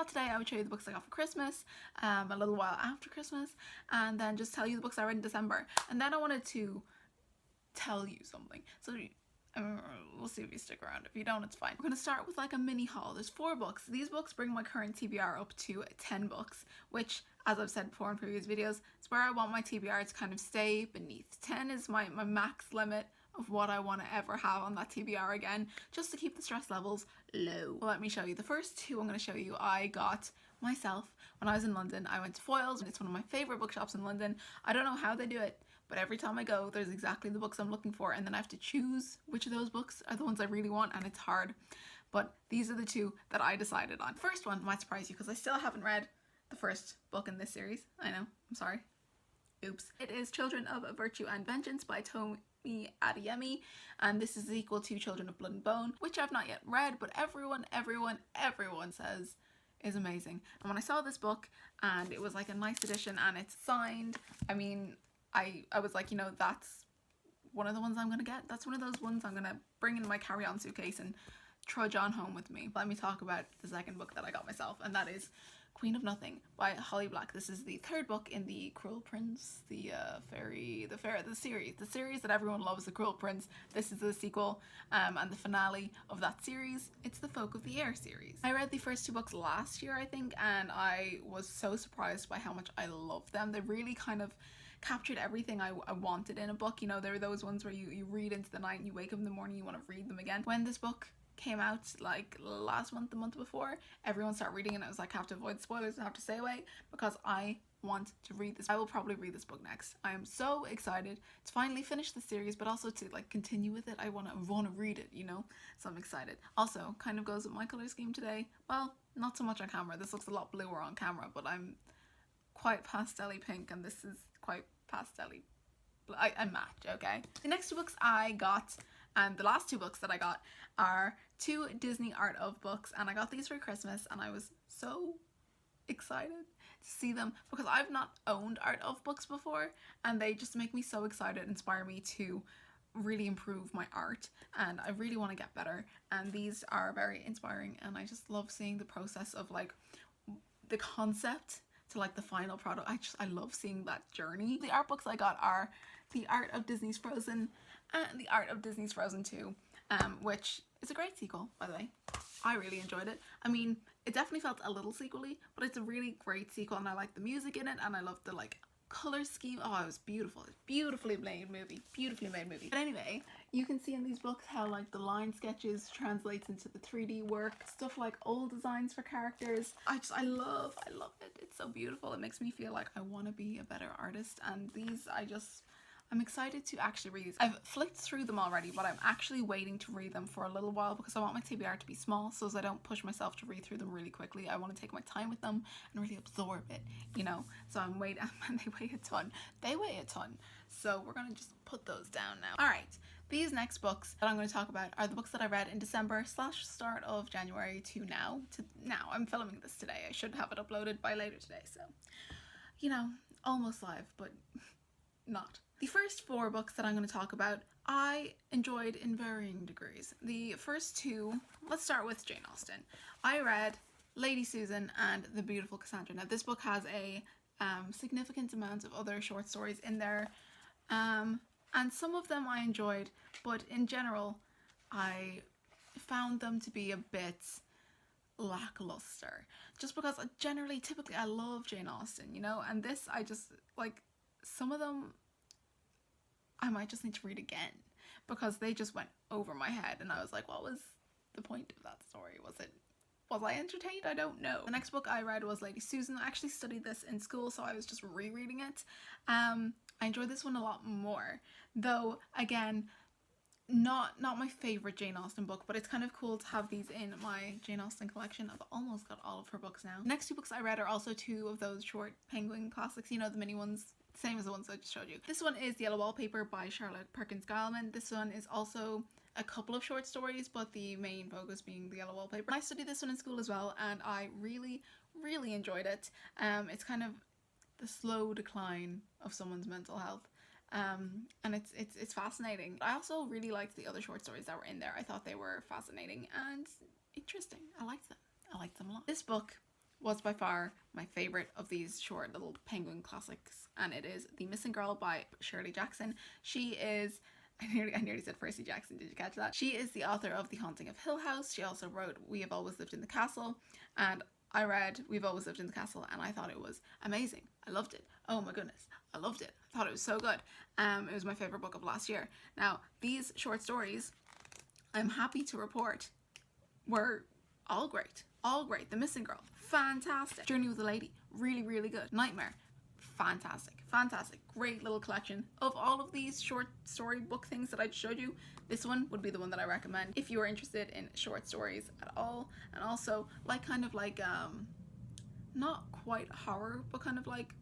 thought today I would show you the books I got for Christmas, a little while after Christmas, and then just tell you the books I read in December. And then I wanted to tell you something. So we'll see if you stick around. If you don't, it's fine. We're going to start with like a mini haul. There's 4 books. These books bring my current TBR up to 10 books, which, as I've said before in previous videos, is where I want my TBR to kind of stay beneath. 10 is my max limit of what I want to ever have on that TBR again, just to keep the stress levels low. Well, let me show you. The first 2 I'm going to show you I got myself when I was in London. I went to Foyles, and it's one of my favourite bookshops in London. I don't know how they do it, but every time I go, there's exactly the books I'm looking for, and then I have to choose which of those books are the ones I really want, and it's hard. But these are the 2 that I decided on. The first one might surprise you because I still haven't read the first book in this series. I know, I'm sorry. Oops. It is Children of Virtue and Vengeance by Tomi Adeyemi, and this is the sequel to Children of Blood and Bone, which I've not yet read, but everyone says is amazing. And when I saw this book and it was like a nice edition and it's signed, I mean, I was like, you know, that's one of the ones I'm gonna get. That's one of those ones I'm gonna bring in my carry-on suitcase and trudge on home with me. Let me talk about the second book that I got myself, and that is Queen of Nothing by Holly Black. This is the 3rd book in the Cruel Prince, the series that everyone loves, the Cruel Prince. This is the sequel and the finale of that series. It's the Folk of the Air series. I read the first 2 books last year, I think, and I was so surprised by how much I loved them. They really kind of captured everything I wanted in a book. You know, there are those ones where you read into the night and you wake up in the morning, you want to read them again. When this book came out like last month, the month before, everyone started reading it, and I was like, I have to avoid spoilers and have to stay away because I want to read this. I will probably read this book next. I am so excited to finally finish the series, but also to like continue with it. I want to read it, you know, so I'm excited. Also, kind of goes with my color scheme today. Well, not so much on camera. This looks a lot bluer on camera, but I'm quite pastel-y pink, and this is quite pastel-y. I match, okay? The next 2 books I got, and the last 2 books that I got, are 2 Disney Art of books, and I got these for Christmas, and I was so excited to see them because I've not owned Art of books before, and they just make me so excited, inspire me to really improve my art, and I really want to get better, and these are very inspiring, and I just love seeing the process of like the concept to like the final product. I love seeing that journey. The art books I got are The Art of Disney's Frozen and The Art of Disney's Frozen 2, which is a great sequel, by the way. I really enjoyed it. I mean, it definitely felt a little sequel-y, but it's a really great sequel, and I like the music in it, and I love the like color scheme. Oh, it was beautiful. It's beautifully made movie. But anyway, you can see in these books how like the line sketches translates into the 3D work, stuff like old designs for characters. I love it. It's so beautiful. It makes me feel like I want to be a better artist, and these I'm excited to actually read these. I've flicked through them already, but I'm actually waiting to read them for a little while because I want my TBR to be small, so as I don't push myself to read through them really quickly. I want to take my time with them and really absorb it, you know? So I'm waiting, and they weigh a ton. They weigh a ton. So we're gonna just put those down now. All right, these next books that I'm going to talk about are the books that I read in December / start of January to now. I'm filming this today. I should have it uploaded by later today, so, you know, almost live, but not. The first 4 books that I'm going to talk about I enjoyed in varying degrees. The first 2, let's start with Jane Austen. I read Lady Susan and The Beautiful Cassandra. Now this book has a significant amount of other short stories in there, and some of them I enjoyed, but in general I found them to be a bit lackluster, just because typically I love Jane Austen, you know, and this I just like, some of them I might just need to read again because they just went over my head, and I was like, what was the point of that story? Was I entertained? I don't know. The next book I read was Lady Susan. I actually studied this in school, so I was just rereading it. I enjoyed this one a lot more, though again, not my favorite Jane Austen book, but it's kind of cool to have these in my Jane Austen collection. I've almost got all of her books now. The next 2 books I read are also 2 of those short penguin classics, you know, the mini ones, same as the ones I just showed you. This one is Yellow Wallpaper by Charlotte Perkins Gilman. This one is also a couple of short stories, but the main focus being the Yellow Wallpaper. I studied this one in school as well, and I really enjoyed it. It's kind of the slow decline of someone's mental health. And it's fascinating. I also really liked the other short stories that were in there. I thought they were fascinating and interesting. I liked them a lot. This book was by far my favorite of these short little penguin classics, and it is The Missing Girl by Shirley Jackson. She is, I nearly said Percy Jackson, did you catch that? She is the author of The Haunting of Hill House. She also wrote We Have Always Lived in the Castle, and I read We've Always Lived in the Castle and I thought it was amazing. I loved it. Oh my goodness, I loved it. I thought it was so good. It was my favorite book of last year. Now, these short stories, I'm happy to report, were all great. All great. The Missing Girl, fantastic. Journey with a Lady, really, really good. Nightmare, fantastic. Fantastic. Great little collection. Of all of these short story book things that I showed you, this one would be the one that I recommend if you are interested in short stories at all, and also like kind of like not quite horror, but kind of like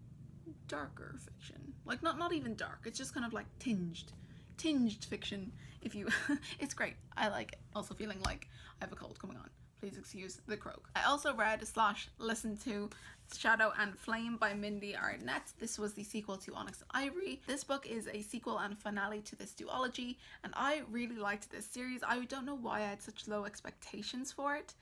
darker fiction. Like not even dark. It's just kind of like tinged fiction. If you it's great. I like it. Also feeling like I have a cold coming on. Please excuse the croak. I also read / listened to Shadow and Flame by Mindy Arnett. This was the sequel to Onyx and Ivory. This book is a sequel and finale to this duology, and I really liked this series. I don't know why I had such low expectations for it,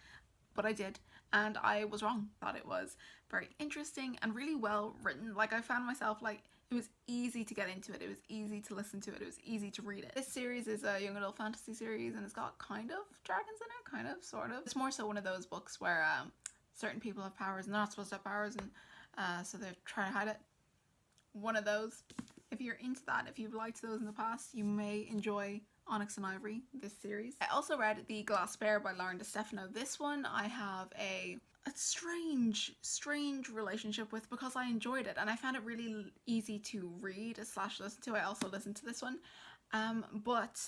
but I did, and I was wrong. I thought it was very interesting and really well written. Like, I found myself like, it was easy to get into it. It was easy to listen to it. It was easy to read it. This series is a young adult fantasy series, and it's got kind of dragons in it, kind of, sort of. It's more so one of those books where certain people have powers and they're not supposed to have powers, and so they're trying to hide it. One of those. If you're into that, if you've liked those in the past, you may enjoy Onyx and Ivory, this series. I also read The Glass Bear by Lauren DeStefano. This one I have a strange relationship with, because I enjoyed it and I found it really easy to read / listen to. I also listened to this one, but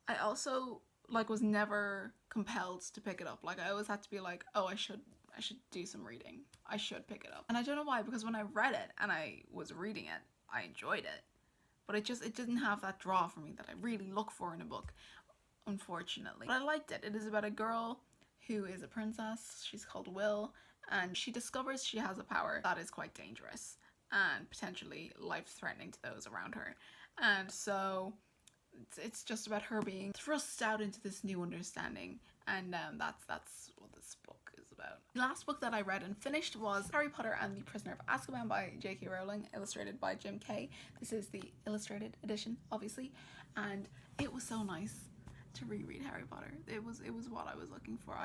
I also like was never compelled to pick it up. Like, I always had to be like, oh, I should do some reading. I should pick it up. And I don't know why, because when I read it and I was reading it, I enjoyed it. But it didn't have that draw for me that I really look for in a book, unfortunately. But I liked it. It is about a girl who is a princess. She's called Will, and she discovers she has a power that is quite dangerous and potentially life-threatening to those around her. And so it's just about her being thrust out into this new understanding, and that's what this book is about. The last book that I read and finished was Harry Potter and the Prisoner of Azkaban by J.K. Rowling, illustrated by Jim Kay. This is the illustrated edition, obviously, and it was so nice to reread Harry Potter. It was what I was looking for.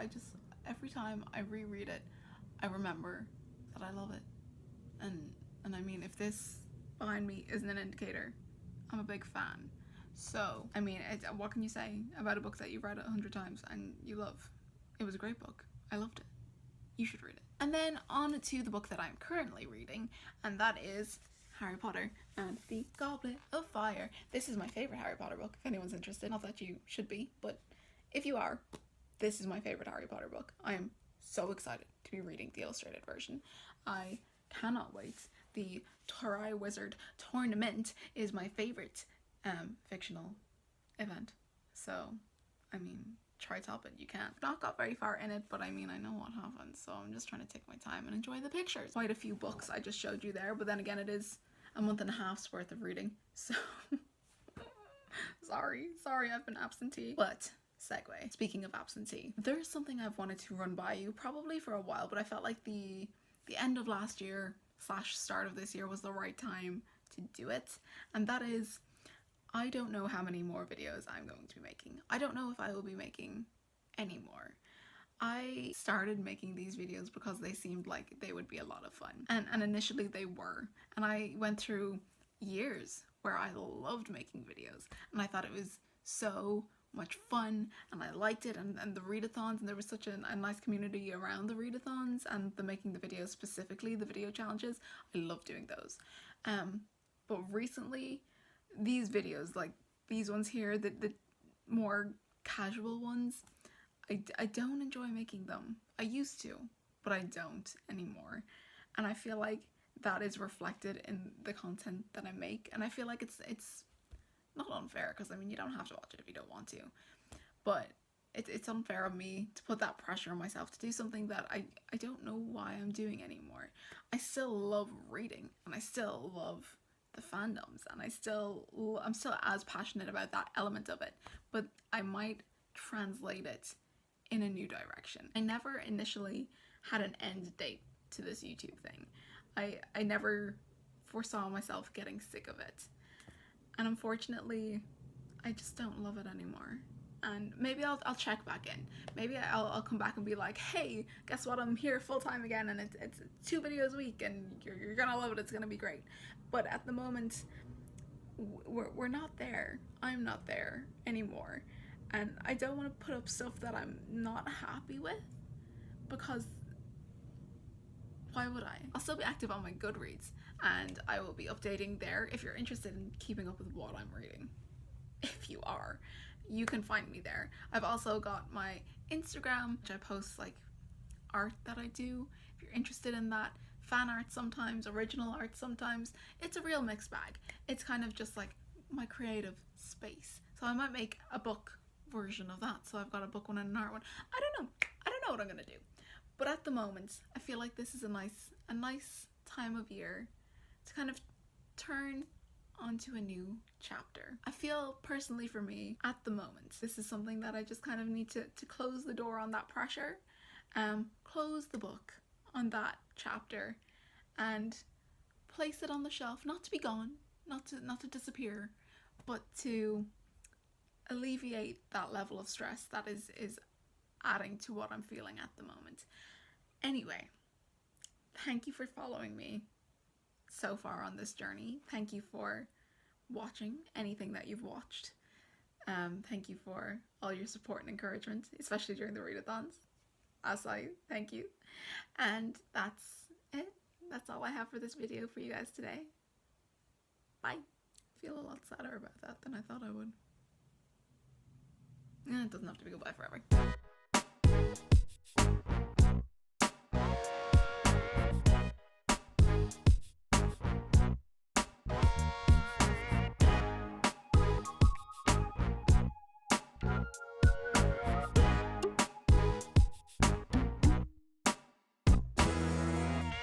Every time I reread it, I remember that I love it, and I mean, if this behind me isn't an indicator, I'm a big fan. So, I mean, what can you say about a book that you've read 100 times and you love? It was a great book. I loved it. You should read it. And then on to the book that I'm currently reading, and that is Harry Potter and the Goblet of Fire. This is my favorite Harry Potter book, if anyone's interested. Not that you should be, but if you are, this is my favorite Harry Potter book. I am so excited to be reading the illustrated version. I cannot wait. The Torai Wizard Tournament is my favorite fictional event. So, I mean, try top it, you can. I've not got very far in it, but I mean, I know what happens, so I'm just trying to take my time and enjoy the pictures. Quite a few books I just showed you there, but then again, it is a month and a half's worth of reading, so sorry I've been absentee. But segue, speaking of absentee, there's something I've wanted to run by you probably for a while, but I felt like the end of last year / start of this year was the right time to do it, and that is, I don't know how many more videos I'm going to be making. I don't know if I will be making any more. I started making these videos because they seemed like they would be a lot of fun. And initially they were. And I went through years where I loved making videos. And I thought it was so much fun, and I liked it, and the readathons, and there was such a nice community around the readathons and the making the videos, specifically the video challenges. I love doing those. But recently, these videos, like these ones here, the more casual ones, I don't enjoy making them. I used to, but I don't anymore. And I feel like that is reflected in the content that I make. And I feel like it's not unfair, because I mean, you don't have to watch it if you don't want to. But it's unfair of me to put that pressure on myself to do something that I don't know why I'm doing anymore. I still love reading, and I still love the fandoms, and I'm still as passionate about that element of it, but I might translate it in a new direction. I never initially had an end date to this YouTube thing. I never foresaw myself getting sick of it. And unfortunately, I just don't love it anymore. And maybe I'll check back in. Maybe I'll come back and be like, hey, guess what? I'm here full time again, and it's 2 videos a week, and you're gonna love it. It's gonna be great. But at the moment, we're not there. I'm not there anymore, and I don't want to put up stuff that I'm not happy with, because why would I? I'll still be active on my Goodreads, and I will be updating there if you're interested in keeping up with what I'm reading. If you are, you can find me there. I've also got my Instagram, which I post like art that I do. If you're interested in that, fan art sometimes, original art sometimes. It's a real mixed bag. It's kind of just like my creative space. So I might make a book version of that. So I've got a book one and an art one. I don't know what I'm gonna do. But at the moment, I feel like this is a nice time of year to kind of turn onto a new chapter. I feel personally for me, at the moment, this is something that I just kind of need to close the door on that pressure, close the book on that chapter, and place it on the shelf, not to be gone, not to disappear, but to alleviate that level of stress that is adding to what I'm feeling at the moment. Anyway, thank you for following me so far on this journey. Thank you for watching anything that you've watched. Thank you for all your support and encouragement, especially during the readathons. As I thank you. And that's it. That's all I have for this video for you guys today. Bye. I feel a lot sadder about that than I thought I would. It doesn't have to be goodbye forever.